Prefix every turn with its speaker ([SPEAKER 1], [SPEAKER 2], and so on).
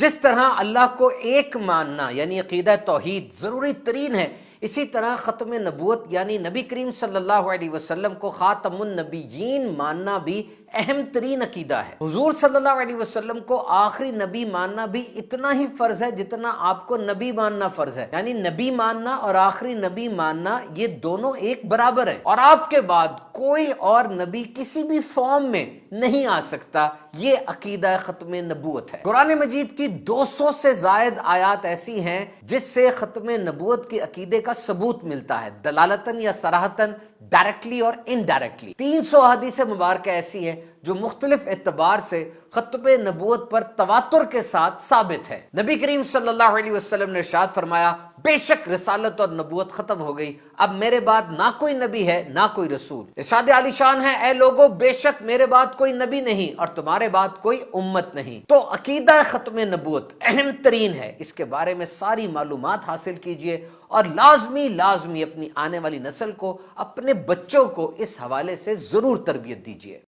[SPEAKER 1] جس طرح اللہ کو ایک ماننا یعنی عقیدہ توحید ضروری ترین ہے، اسی طرح ختم نبوت یعنی نبی کریم صلی اللہ علیہ وسلم کو خاتم النبیین ماننا بھی اہم ترین عقیدہ ہے۔ حضور صلی اللہ علیہ وسلم کو آخری نبی ماننا بھی اتنا ہی فرض ہے جتنا آپ کو نبی ماننا فرض ہے، یعنی نبی ماننا اور آخری نبی ماننا یہ دونوں ایک برابر ہے، اور آپ کے بعد کوئی اور نبی کسی بھی فارم میں نہیں آ سکتا۔ یہ عقیدہ ختم نبوت ہے۔ قرآن مجید کی 200 سے زائد آیات ایسی ہیں جس سے ختم نبوت کے عقیدے کا ثبوت ملتا ہے، دلالتاً یا صراحتاً، ڈائریکٹلی اور انڈائریکٹلی۔ 300 حدیث مبارکہ ایسی ہیں جو مختلف اعتبار سے ختم نبوت پر تواتر کے ساتھ ثابت ہے۔ نبی کریم صلی اللہ علیہ وسلم نے ارشاد فرمایا، بے شک رسالت اور نبوت ختم ہو گئی، اب میرے بعد نہ کوئی نبی ہے نہ کوئی رسول۔ ارشاد عالی شان ہے، اے لوگو بے شک میرے بعد کوئی نبی نہیں اور تمہارے بعد کوئی امت نہیں۔ تو عقیدہ ختم نبوت اہم ترین ہے، اس کے بارے میں ساری معلومات حاصل کیجئے اور لازمی اپنی آنے والی نسل کو، اپنے بچوں کو اس حوالے سے ضرور تربیت دیجئے۔